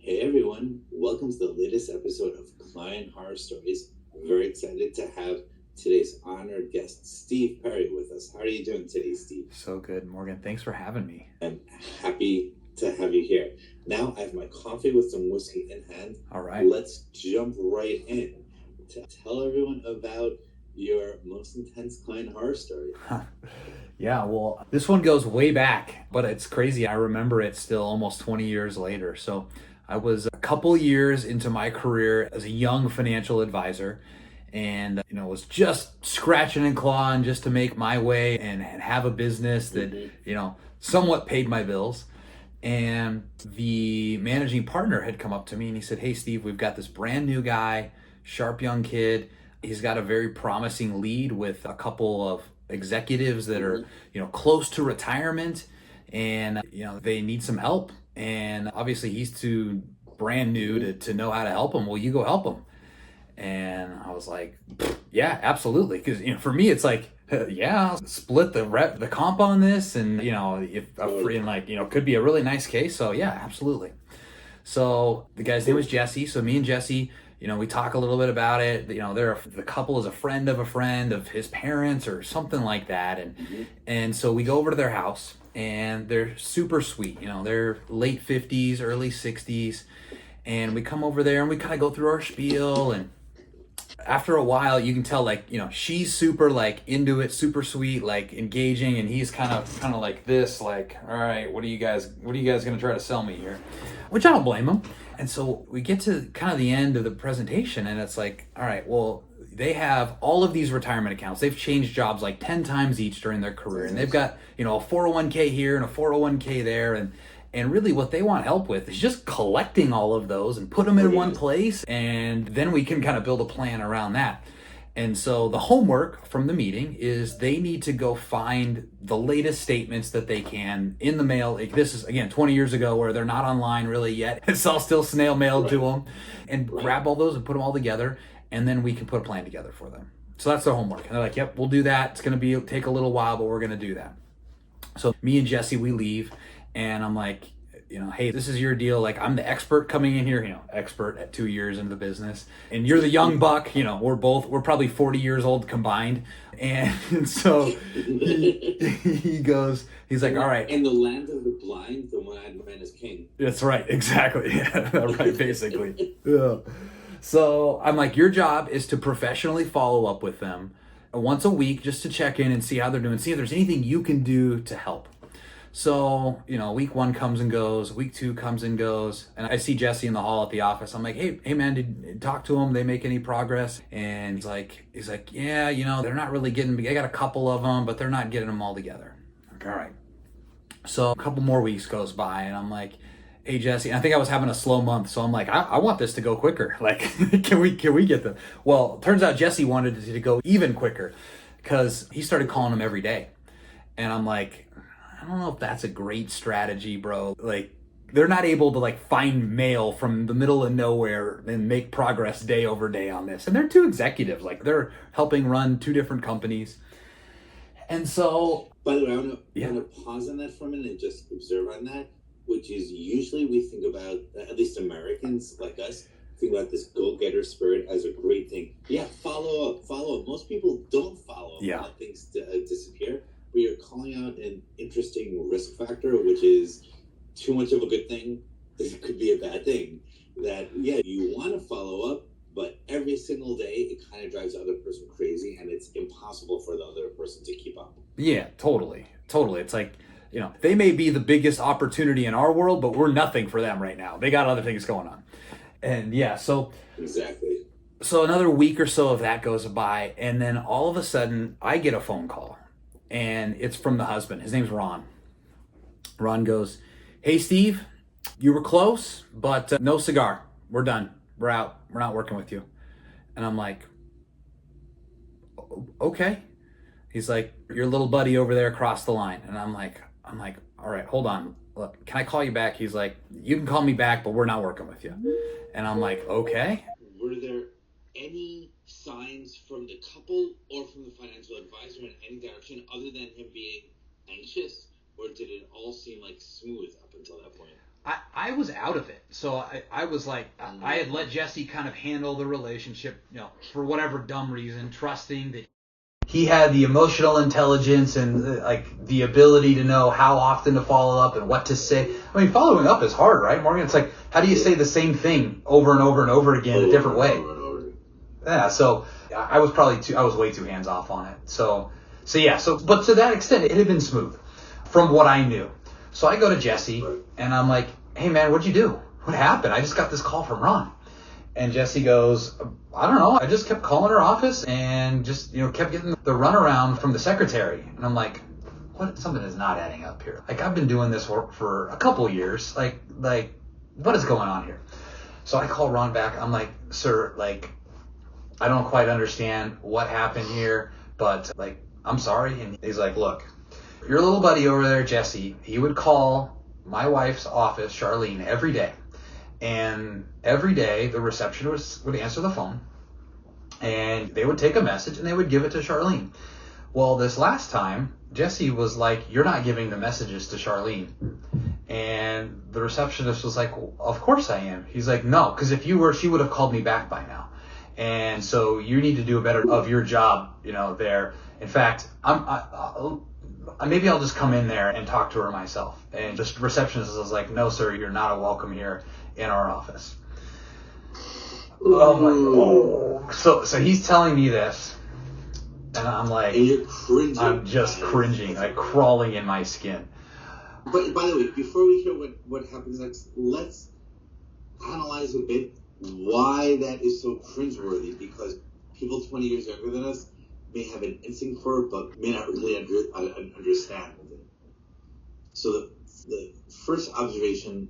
Hey everyone, welcome to the latest episode of Client Horror Stories. I'm very excited to have today's honored guest, Steve Perry, with us. How are you doing today, Steve? So good, Morgan. Thanks for having me. I'm happy to have you here. Now I have my coffee with some whiskey in hand. All right. Let's jump right in to tell everyone about your most intense client horror story. Yeah, well, this one goes way back, but it's crazy. I remember it still almost 20 years later. So I was a couple years into my career as a young financial advisor and was just scratching and clawing just to make my way and have a business that somewhat paid my bills. And the managing partner had come up to me and he said, "Hey Steve, we've got this brand new guy, sharp young kid. He's got a very promising lead with a couple of executives that are close to retirement, and they need some help, and obviously he's too brand new to know how to help him. Will you go help him?" And I was like, "Yeah, absolutely." Because for me, it's like, yeah, I'll split the comp on this, and if a free and could be a really nice case. So yeah, absolutely. So the guy's name was Jesse. So me and Jesse, we talk a little bit about it. The couple is a friend of his parents or something like that, and so we go over to their house, and they're super sweet. They're late 50s, early 60s, and we come over there and we kind of go through our spiel. And after a while you can tell, she's super into it, super sweet, engaging, and he's kind of like this, all right, what are you guys gonna try to sell me here? Which I don't blame him. And so we get to kind of the end of the presentation, and it's like, all right, well, they have all of these retirement accounts. They've changed jobs like 10 times each during their career, and they've got a 401k here and a 401k there, and really what they want help with is just collecting all of those and put them in one place, and then we can kind of build a plan around that. And so the homework from the meeting is they need to go find the latest statements that they can in the mail. This is, again, 20 years ago, where they're not online really yet. It's all still snail mailed to them. And grab all those and put them all together, and then we can put a plan together for them. So that's their homework. And they're like, "Yep, we'll do that. It's going to take a little while, but we're going to do that." So me and Jesse, we leave, and I'm like, "Hey, this is your deal. Like, I'm the expert coming in here, expert at 2 years into the business, and you're the young buck. We're probably 40 years old combined." And so he goes, he's like, "All right." In the land of the blind, the one-eyed man is king. That's right, exactly. Yeah, right, basically. Yeah. So I'm like, "Your job is to professionally follow up with them once a week, just to check in and see how they're doing, see if there's anything you can do to help." So, week 1 comes and goes, week 2 comes and goes, and I see Jesse in the hall at the office. I'm like, hey man, did talk to them? They make any progress? And he's like, "Yeah, they're not really getting, I got a couple of them, but they're not getting them all together." Like, all right. So a couple more weeks goes by, and I'm like, "Hey Jesse," and I think I was having a slow month, so I'm like, I want this to go quicker. Like, can we get them? Well, turns out Jesse wanted it to go even quicker, because he started calling them every day. And I'm like, "I don't know if that's a great strategy, bro." Like, they're not able to find mail from the middle of nowhere and make progress day over day on this. And they're 2 executives, they're helping run 2 different companies. And so, by the way, I want to pause on that for a minute and just observe on that, which is usually we think about, at least Americans like us, think about this go-getter spirit as a great thing. Yeah, follow up. Most people don't follow up and let things disappear. But you're calling out an interesting risk factor, which is too much of a good thing. It could be a bad thing. That, yeah, you want to follow up, but every single day it kind of drives the other person crazy, and it's impossible for the other person to keep up. Yeah, totally. It's like, they may be the biggest opportunity in our world, but we're nothing for them right now. They got other things going on. And yeah, so exactly. So another week or so of that goes by, and then all of a sudden I get a phone call, and it's from the husband. His name's Ron. Ron goes, "Hey Steve, you were close, but no cigar. We're done. We're out. We're not working with you." And I'm like, "Okay." He's like, "Your little buddy over there crossed the line." And I'm like, "All right, hold on. Look, can I call you back?" He's like, "You can call me back, but we're not working with you." And I'm like, "Okay." Were there any signs from the couple or from the financial advisor in any direction other than him being anxious, or did it all seem like smooth up until that point? I was out of it. So I was like, I had let Jesse kind of handle the relationship, for whatever dumb reason, trusting that he had the emotional intelligence and like the ability to know how often to follow up and what to say. I mean, following up is hard, right, Morgan? It's like, how do you say the same thing over and over and over again in a different way? Yeah, so I was way too hands off on it. But to that extent, it had been smooth from what I knew. So I go to Jesse and I'm like, hey man, what'd you do? What happened? I just got this call from Ron. And Jesse goes, I don't know. I just kept calling her office and just, kept getting the runaround from the secretary. And I'm like, what? Something is not adding up here. Like, I've been doing this for a couple years. Like, what is going on here? So I call Ron back. I'm like, sir, like, I don't quite understand what happened here, but like, I'm sorry. And he's like, look, your little buddy over there, Jesse, he would call my wife's office, Charlene, every day. And every day the receptionist would answer the phone and they would take a message and they would give it to Charlene. Well, this last time, Jesse was like, you're not giving the messages to Charlene. And the receptionist was like, well, of course I am. He's like, no, because if you were, she would have called me back by now. And so you need to do a better of your job, there. In fact, maybe I'll just come in there and talk to her myself. And the receptionist was like, no, sir, you're not welcome here in our office. Oh. So he's telling me this, and I'm like, and you're cringing. I'm just cringing, like crawling in my skin. But by the way, before we hear what happens next, let's analyze a bit why that is so cringeworthy, because people 20 years younger than us may have an instinct for it, but may not really understand it. So the first observation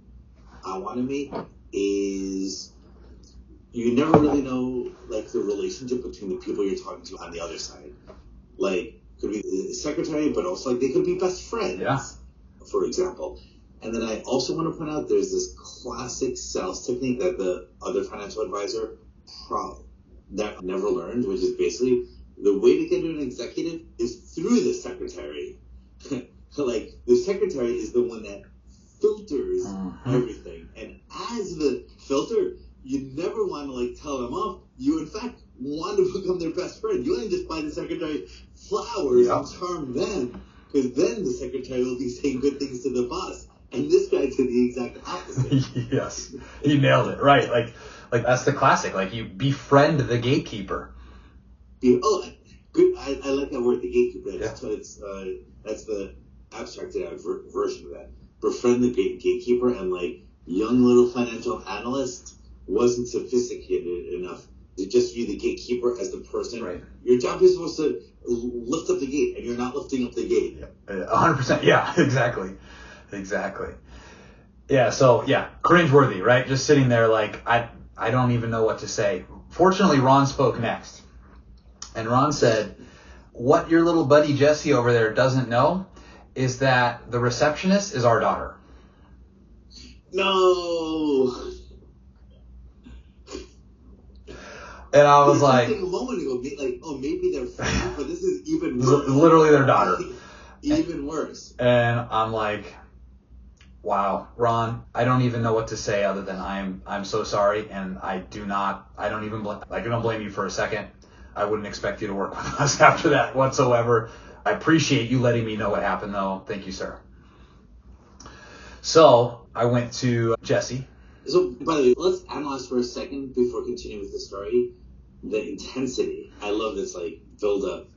I want to make is you never really know, like, the relationship between the people you're talking to on the other side. Like, could be the secretary, but also, like, they could be best friends, for example. And then I also want to point out there's this classic sales technique that the other financial advisor that never learned, which is basically the way to get to an executive is through the secretary. Like, the secretary is the one that filters everything. And as the filter, you never want to, like, tell them off. You, in fact, want to become their best friend. You want to just buy the secretary flowers and charm them, because then the secretary will be saying good things to the boss. And this guy did the exact opposite. Yes, you nailed it. Right, like that's the classic. Like, you befriend the gatekeeper. Oh, good. I like that word, the gatekeeper. That's the abstracted out version of that. Befriend the gatekeeper, and like young little financial analyst wasn't sophisticated enough to just view the gatekeeper as the person. Right. Your job is supposed to lift up the gate, and you're not lifting up the gate. 100%. Yeah, exactly. Yeah, so yeah, cringeworthy, right? Just sitting there like, I don't even know what to say. Fortunately, Ron spoke next. And Ron said, what your little buddy Jesse over there doesn't is that the receptionist is our daughter. No. And I was like, a moment ago, like, oh, maybe they're friends, but this is even worse. Literally their daughter. Even worse. And I'm like, wow, Ron, I don't even know what to say other than I'm so sorry, and I don't blame you for a second. I wouldn't expect you to work with us after that whatsoever. I appreciate you letting me know what happened, though. Thank you, sir. So I went to Jesse. So, by the way, let's analyze for a second before continuing with the story the intensity. I love this, like, build up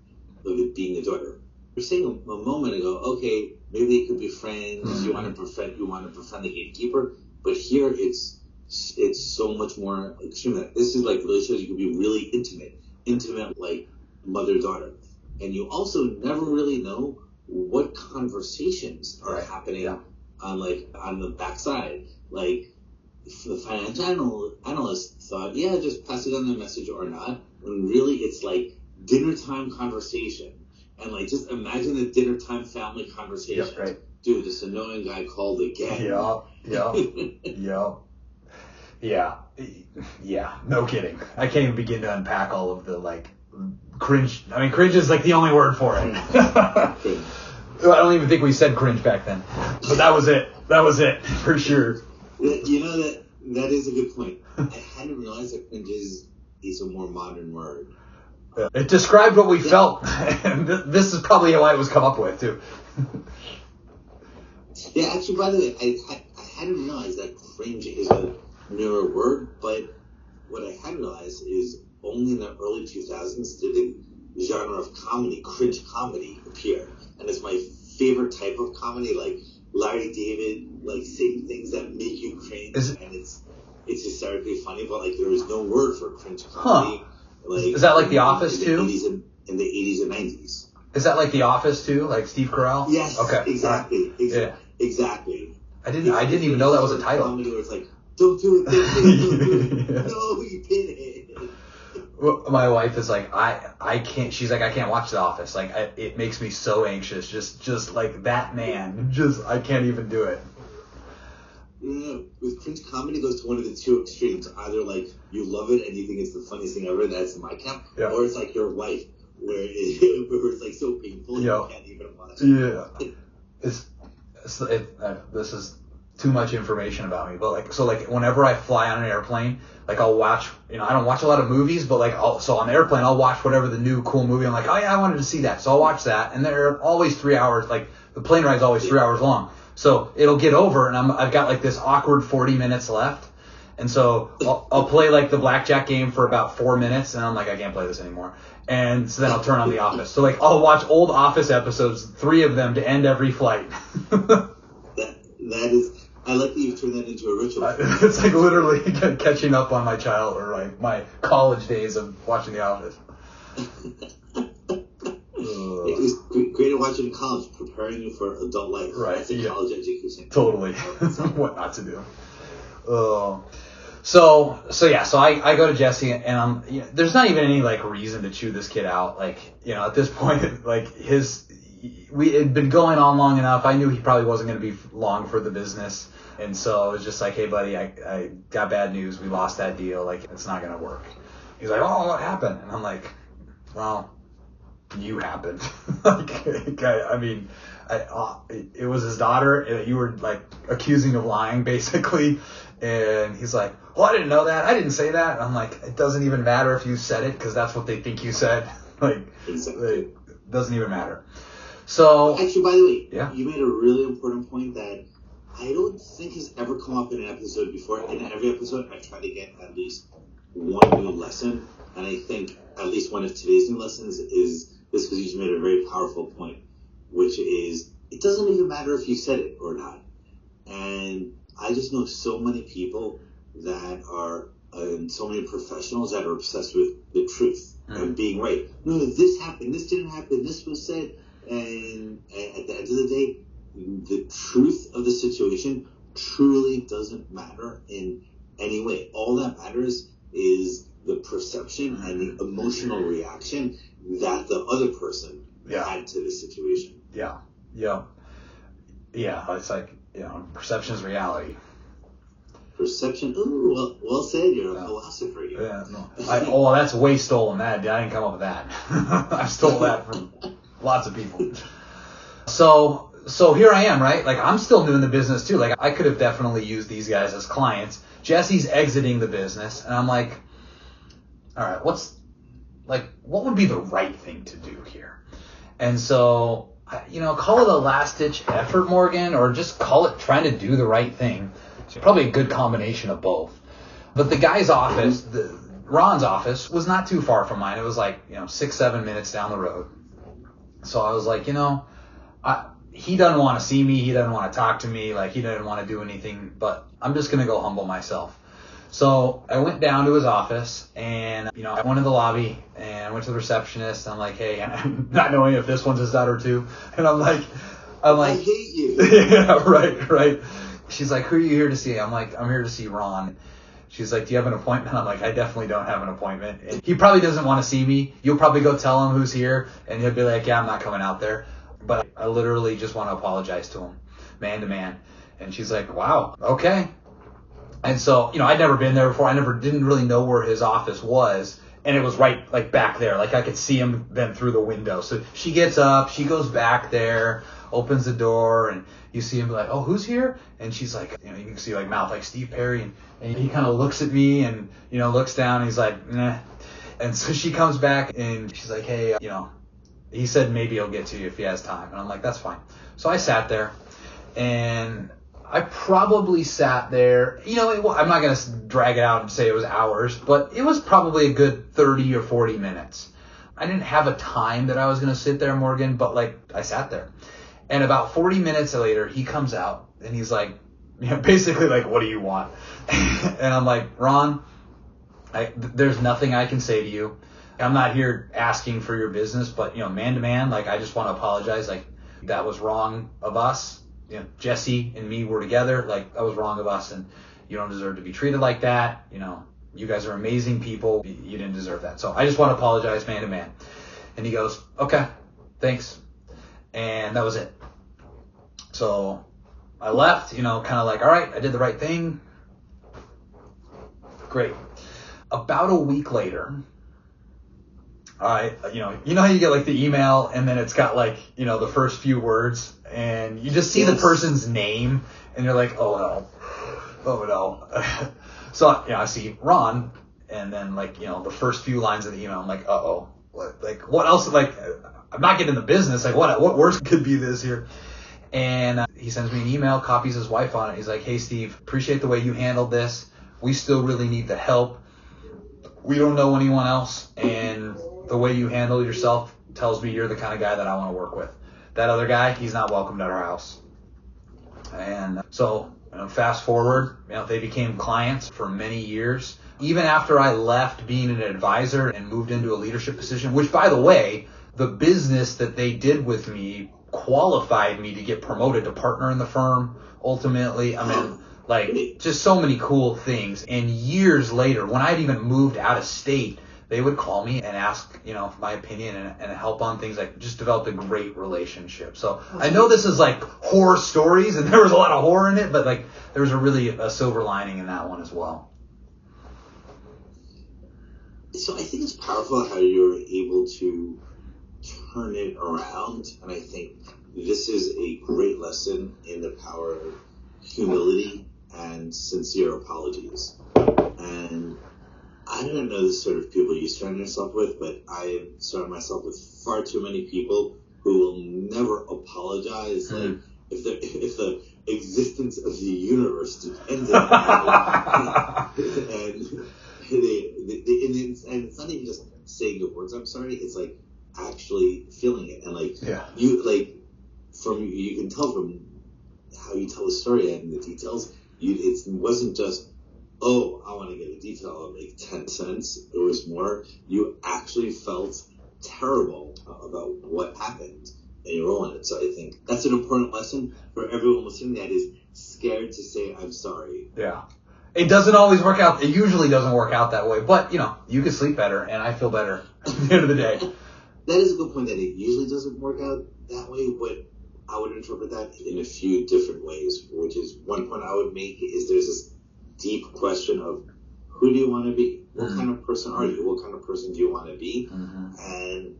of it being the daughter. You're saying a moment ago, okay, maybe they could be friends. Mm-hmm. You want to befriend the gatekeeper, but here it's so much more extreme. This is like really shows you can be really intimate like mother-daughter, and you also never really know what conversations are happening on the backside. Like, the financial analyst thought, just pass it on the message or not, when really it's like dinner time conversation. And like, just imagine the dinner time family conversation. Yep, right. Dude, this annoying guy called again. Yeah, no kidding. I can't even begin to unpack all of the, like, cringe. I mean, cringe is like the only word for it. I don't even think we said cringe back then. But that was it. For sure. You know that is a good point. I hadn't realized that cringe is a more modern word. It described what we felt, and this is probably how it was come up with too. Yeah, actually, by the way, I hadn't realized that cringe is a newer word, but what I hadn't realized is only in the early 2000s did the genre of comedy, cringe comedy, appear. And it's my favorite type of comedy, like Larry David, like saying things that make you cringe, and it's hysterically funny, but like there was no word for cringe comedy. Like, is that like The Office too? In the 80s and 90s. Is that like The Office too, like Steve Carell? Yes. Okay. Exactly. Yeah. Exactly. I didn't even know that was a title. Comedy where it's like, don't do it, don't do it. No, you did it. Well, my wife is like, I can't. She's like, I can't watch The Office. Like, it makes me so anxious. Just like that man. I can't even do it. No, with cringe comedy, it goes to one of the two extremes. Either like you love it and you think it's the funniest thing ever, that's my camp, or it's like your wife, where it's like so painful you can't even watch it. Yeah, this is too much information about me, but like whenever I fly on an airplane, like I'll watch, I don't watch a lot of movies, but like so on the airplane I'll watch whatever the new cool movie. I'm like, oh yeah, I wanted to see that, so I'll watch that, and they're always 3 hours. Like the plane ride's always 3 hours long. So it'll get over, and I've got like this awkward 40 minutes left, and so I'll play like the blackjack game for about 4 minutes, and I'm like, I can't play this anymore, and so then I'll turn on The Office. So like I'll watch old Office episodes, 3 of them to end every flight. That is, I like that you've turned that into a ritual. It's like literally catching up on my child or like my college days of watching The Office. It was great to watch it in college, preparing you for adult life. Right. That's a college education. Totally. What not to do. So I go to Jesse, and I'm, there's not even any like reason to chew this kid out. Like, at this point, like we had been going on long enough. I knew he probably wasn't going to be long for the business. And so it was just like, hey buddy, I got bad news. We lost that deal. Like, it's not going to work. He's like, oh, what happened? And I'm like, well, you happened. It was his daughter. You were like accusing of lying, basically. And he's like, well, I didn't know that. I didn't say that. And I'm like, it doesn't even matter if you said it, because that's what they think you said. Like, it doesn't even matter. So actually, by the way, yeah, you made a really important point that I don't think has ever come up in an episode before. In every episode, I try to get at least one new lesson, and I think at least one of today's new lessons is this, because you just made a very powerful point, which is it doesn't even matter if you said it or not. And I just know so many people that are, and so many professionals that are obsessed with the truth and being right. No, this happened, this didn't happen, this was said, and at the end of the day, the truth of the situation truly doesn't matter in any way. All that matters is the perception and the emotional reaction that the other person had to the situation. Yeah. It's like, perception is reality. Perception. Ooh, well said. You're a philosopher. Yeah, no. That's way stolen. That I didn't come up with that. I stole that from lots of people. So here I am, right? Like, I'm still new in the business too. Like, I could have definitely used these guys as clients. Jesse's exiting the business, and I'm like, all right, what would be the right thing to do here? And so, call it a last-ditch effort, Morgan, or just call it trying to do the right thing. It's probably a good combination of both. But the guy's office, Ron's office, was not too far from mine. It was like, 6-7 minutes down the road. So I was like, he doesn't want to see me. He doesn't want to talk to me. Like, he doesn't want to do anything, but I'm just going to go humble myself. So I went down to his office, and, I went in the lobby, and I went to the receptionist, and I'm like, hey, I'm not knowing if this one's his daughter too. And I'm like, I hate you. Yeah, right. She's like, who are you here to see? I'm like, I'm here to see Ron. She's like, do you have an appointment? I'm like, I definitely don't have an appointment. And he probably doesn't want to see me. You'll probably go tell him who's here, and he'll be like, yeah, I'm not coming out there. But I literally just want to apologize to him, man to man. And she's like, wow, okay. And so, I'd never been there before. I didn't really know where his office was. And it was right, like, back there. Like, I could see him then through the window. So she gets up, she goes back there. opens the door, and you see him like, oh, who's here? And she's like, you can see like mouth like Steve Perry, and he kind of looks at me and, looks down, and he's like, nah. And so she comes back and she's like, hey, he said maybe he'll get to you if he has time. And I'm like, that's fine. So I sat there, and I probably sat there, I'm not going to drag it out and say it was hours, but it was probably a good 30 or 40 minutes. I didn't have a time that I was going to sit there, Morgan, but like I sat there. And about 40 minutes later, he comes out and he's like, basically like, what do you want? And I'm like, Ron, there's nothing I can say to you. I'm not here asking for your business, but man to man, like I just want to apologize. Like that was wrong of us. Jesse and me were together. Like that was wrong of us, and you don't deserve to be treated like that. You guys are amazing people. You didn't deserve that. So I just want to apologize man to man. And he goes, okay, thanks. And that was it. So I left, kind of like, all right, I did the right thing. Great. About a week later, you know how you get like the email and then it's got like, the first few words and you just see the person's name and you're like, oh no. So, I see Ron and then like, the first few lines of the email, I'm like, uh-oh, what else? Like, I'm not getting in the business. Like what worse could be this here? And he sends me an email, copies his wife on it. He's like, hey Steve, appreciate the way you handled this. We still really need the help. We don't know anyone else, and the way you handle yourself tells me you're the kind of guy that I want to work with. That other guy, he's not welcomed at our house. And so fast forward, they became clients for many years. Even after I left being an advisor and moved into a leadership position, which by the way, the business that they did with me qualified me to get promoted to partner in the firm. Ultimately, like just so many cool things. And years later, when I'd even moved out of state, they would call me and ask, my opinion and help on things. Like just developed a great relationship. So I know this is like horror stories and there was a lot of horror in it, but like there was a silver lining in that one as well. So I think it's powerful how you're able to turn it around. And I think this is a great lesson in the power of humility and sincere apologies. And I don't know the sort of people you surround yourself with, but I surround myself with far too many people who will never apologize. Mm-hmm. Like if the existence of the universe depended on it. And it's not even just saying the words "I'm sorry." It's like actually feeling it, and like you can tell from how you tell the story and the details. It wasn't just, oh, I want to get a detail, I'll make 10 cents. It was more, you actually felt terrible about what happened and you roll in it. So I think that's an important lesson for everyone listening that is scared to say, I'm sorry. Yeah. It doesn't always work out. It usually doesn't work out that way. But, you can sleep better and I feel better at the end of the day. That is a good point that it usually doesn't work out that way, but I would interpret that in a few different ways, which is one point I would make is there's this deep question of who do you want to be? What kind of person are you? What kind of person do you want to be? Mm-hmm. And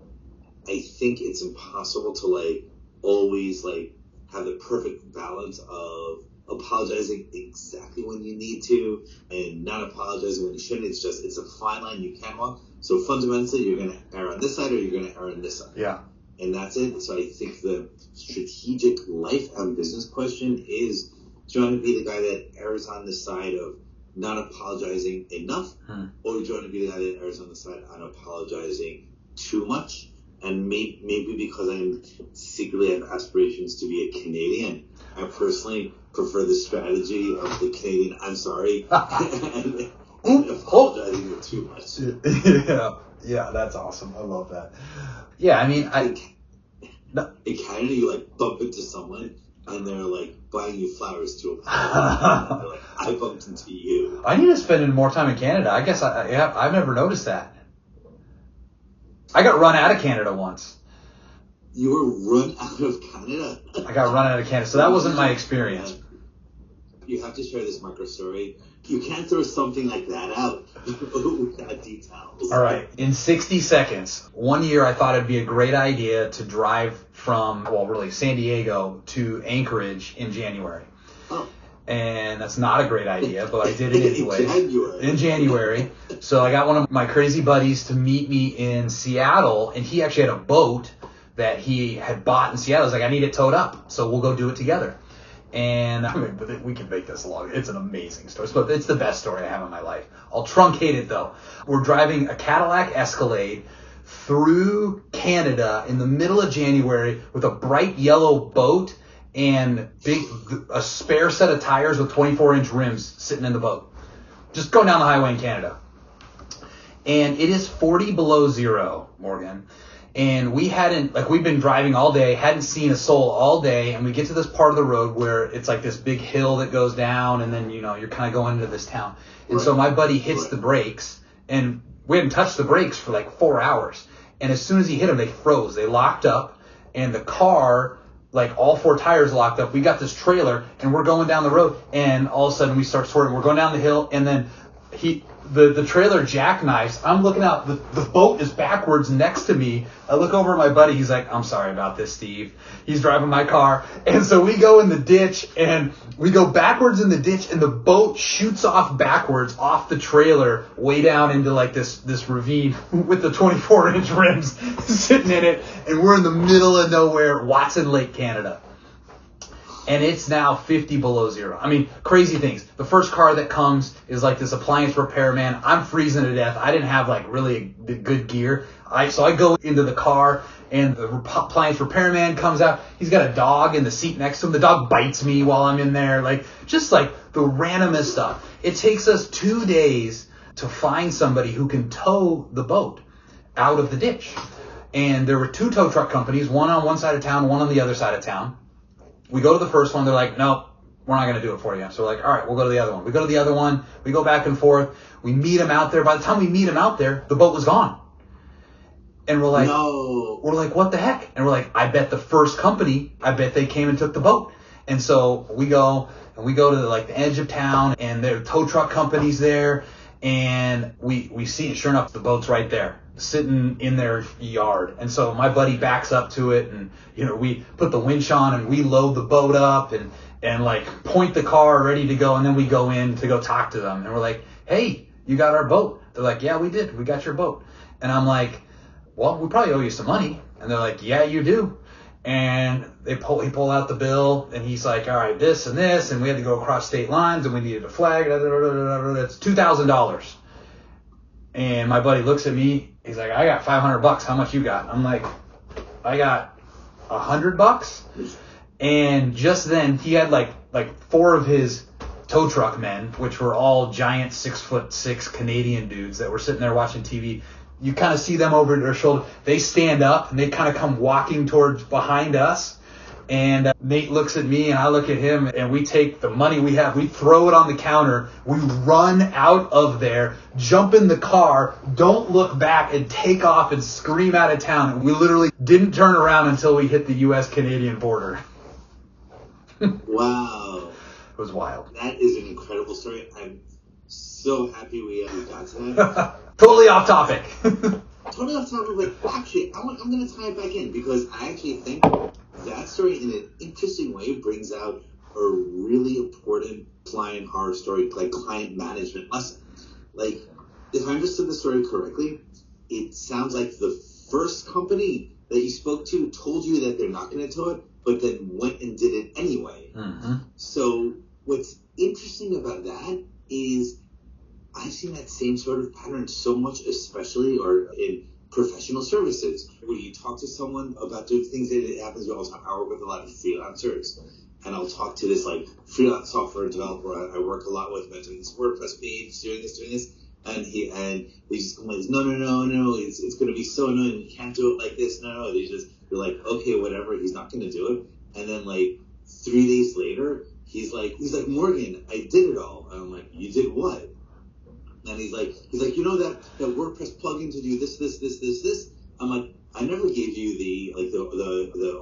I think it's impossible to always have the perfect balance of apologizing exactly when you need to and not apologizing when you shouldn't. It's a fine line you can't walk. So fundamentally, you're going to err on this side or you're going to err on this side. Yeah. And that's it. So I think the strategic life and business question is, do you want to be the guy that errs on the side of not apologizing enough, or do you want to be the guy that errs on the side on apologizing too much? And maybe because I secretly have aspirations to be a Canadian, I personally prefer the strategy of the Canadian I'm sorry and apologizing too much. Yeah, that's awesome. I love that. Yeah, I mean, in Canada, you bump into someone and they're buying you flowers to apologize. They're I bumped into you. I need to spend more time in Canada. I guess I've never noticed that. I got run out of Canada once. You were run out of Canada? I got run out of Canada, so that wasn't my experience. You have to share this micro story. You can't throw something like that out. Oh, got details. All right. In 60 seconds, one year I thought it'd be a great idea to drive from, well, really San Diego to Anchorage in January. Oh. And that's not a great idea, but I did it anyway. In January. So I got one of my crazy buddies to meet me in Seattle, and he actually had a boat that he had bought in Seattle. I was like, I need it towed up, so we'll go do it together. And I mean, but we can make this long. It's an amazing story. But it's the best story I have in my life. I'll truncate it though. We're driving a Cadillac Escalade through Canada in the middle of January with a bright yellow boat and a spare set of tires with 24-inch rims sitting in the boat. Just going down the highway in Canada. And it is 40 below zero, Morgan. And we've been driving all day, hadn't seen a soul all day, and we get to this part of the road where it's like this big hill that goes down, and then, you're kind of going into this town. And so my buddy hits the brakes, and we hadn't touched the brakes for like 4 hours. And as soon as he hit them, they froze. They locked up, and the car, like all 4 tires locked up. We got this trailer, and we're going down the road, and all of a sudden we start swerving. We're going down the hill, and then the trailer jackknifes. I'm looking out. The boat is backwards next to me. I look over at my buddy. He's like, I'm sorry about this, Steve. He's driving my car. And so we go in the ditch, and we go backwards in the ditch, and the boat shoots off backwards off the trailer way down into like this ravine with the 24-inch rims sitting in it. And we're in the middle of nowhere, Watson Lake, Canada. And it's now 50 below zero. I mean, crazy things. The first car that comes is like this appliance repairman. I'm freezing to death. I didn't have like really good gear. So I go into the car, and the appliance repairman comes out. He's got a dog in the seat next to him. The dog bites me while I'm in there. Just the randomest stuff. It takes us 2 days to find somebody who can tow the boat out of the ditch. And there were 2 tow truck companies, one on one side of town, one on the other side of town. We go to the first one. They're like, no, we're not going to do it for you. So we're like, all right, we'll go to the other one. We go to the other one. We go back and forth. We meet him out there. By the time we meet him out there, the boat was gone. And we're like, no. We're like, what the heck? And we're like, I bet the first company, I bet they came and took the boat. And so we go to the edge of town, and there are tow truck companies there. And we see it. Sure enough, the boat's right there, sitting in their yard. And so my buddy backs up to it, and we put the winch on, and we load the boat up and point the car ready to go. And then we go in to go talk to them, and we're like, hey, you got our boat? They're like, yeah, we did. We got your boat. And I'm like, well, we probably owe you some money. And they're like, yeah, you do. And he pulled out the bill, and he's like, all right, this and this, and we had to go across state lines, and we needed a flag. That's $2,000. And my buddy looks at me. He's like, I got $500. How much you got? I'm like, I got $100. And just then he had like 4 of his tow truck men, which were all giant 6'6" Canadian dudes that were sitting there watching TV. You kind of see them over their shoulder. They stand up, and they kind of come walking towards behind us. And Nate looks at me, and I look at him, and we take the money we have. We throw it on the counter. We run out of there, jump in the car, don't look back, and take off and scream out of town. And we literally didn't turn around until we hit the U.S.-Canadian border. Wow. It was wild. That is an incredible story. I'm so happy we got to that. Totally off topic. Totally off topic, but actually, I'm going to tie it back in, because I actually think that story, in an interesting way, brings out a really important client horror story, like client management lesson. Like, if I understood the story correctly, it sounds like the first company that you spoke to told you that they're not going to tow it, but then went and did it anyway. Mm-hmm. So what's interesting about that is I've seen that same sort of pattern so much, especially or in professional services, where you talk to someone about doing things that it happens all the time. I work with a lot of freelancers, and I'll talk to this freelance software developer I work a lot with, doing this WordPress page, doing this, and he just complains, no, it's going to be so annoying. You can't do it like this. No, they're like, okay, whatever. He's not going to do it. And then 3 days later, he's like, Morgan, I did it all. And I'm like, you did what? And he's like, that WordPress plugin to do this. I'm like, I never gave you the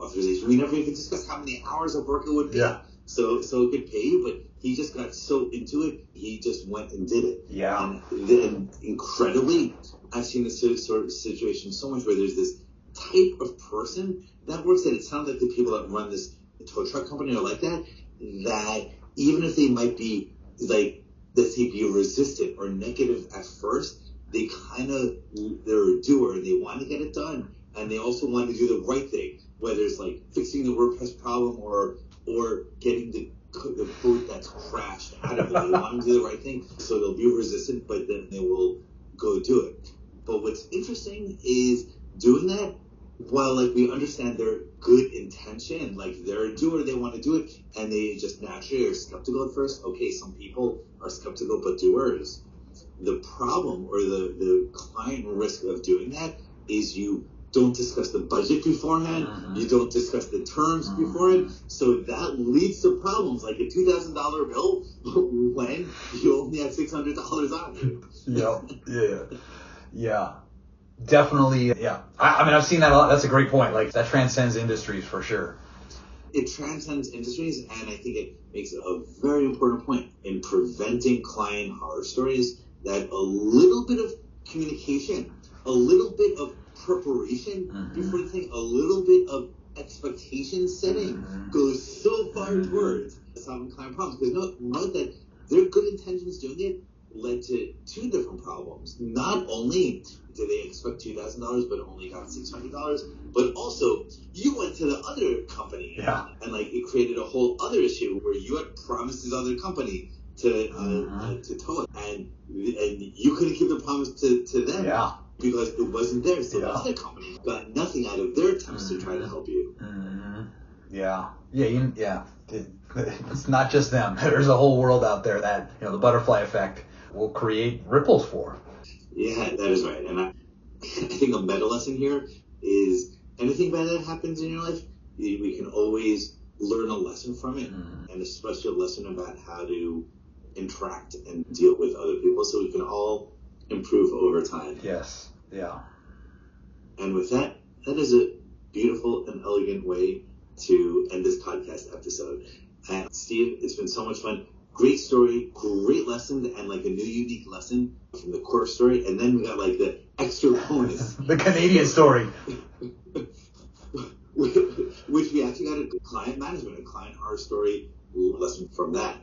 authorization. We never even discussed how many hours of work it would be. Yeah. so it could pay you, but he just got so into it, he just went and did it. Yeah. And incredibly, I've seen this sort of situation so much where there's this type of person that works, and it sounds like the people that run this tow truck company are like that, that even if they might be like, let's say, be resistant or negative at first, they kind of, they're a doer and they want to get it done, and they also want to do the right thing, whether it's like fixing the WordPress problem or getting the boot that's crashed out of it. They want to do the right thing, so they'll be resistant, but then they will go do it. But what's interesting is doing that while, like, we understand their good intention, like they're a doer, they want to do it, and they just naturally are skeptical at first. Okay, some people are skeptical but doers. The problem or the client risk of doing that is you don't discuss the budget beforehand. Mm-hmm. You don't discuss the terms beforehand. So that leads to problems like a $2,000 bill when you only have $600 on you. Yeah. Definitely. Yeah. I mean, I've seen that a lot. That's a great point. Like, that transcends industries for sure. It transcends industries, and I think it makes a very important point in preventing client horror stories, that a little bit of communication, a little bit of preparation before the thing, a little bit of expectation setting goes so far towards solving client problems. Because note that their good intentions doing it led to two different problems. Not only did they expect $2,000 but only got $600, but also you went to the other company and like it created a whole other issue where you had promised this other company to tow it, and you couldn't keep the promise to them because it wasn't there. So the other company got nothing out of their attempts to try to help you. It's not just them. There's a whole world out there that, the butterfly effect will create ripples for. Yeah, that is right. And I think a meta lesson here is anything bad that happens in your life, we can always learn a lesson from it, and especially a lesson about how to interact and deal with other people so we can all improve over time. Yes. Yeah. And with that is a beautiful and elegant way to end this podcast episode. And Steve, it's been so much fun. Great story, great lesson, and like a new unique lesson from the core story. And then we got like the extra bonus. The Canadian story. Which we actually got a client management, a client horror story lesson from that.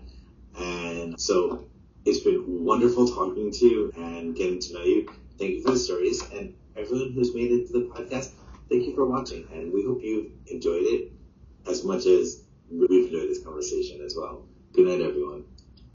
And so it's been wonderful talking to you and getting to know you. Thank you for the stories. And everyone who's made it to the podcast, thank you for watching. And we hope you've enjoyed it as much as we've enjoyed this conversation as well. Good night, everyone.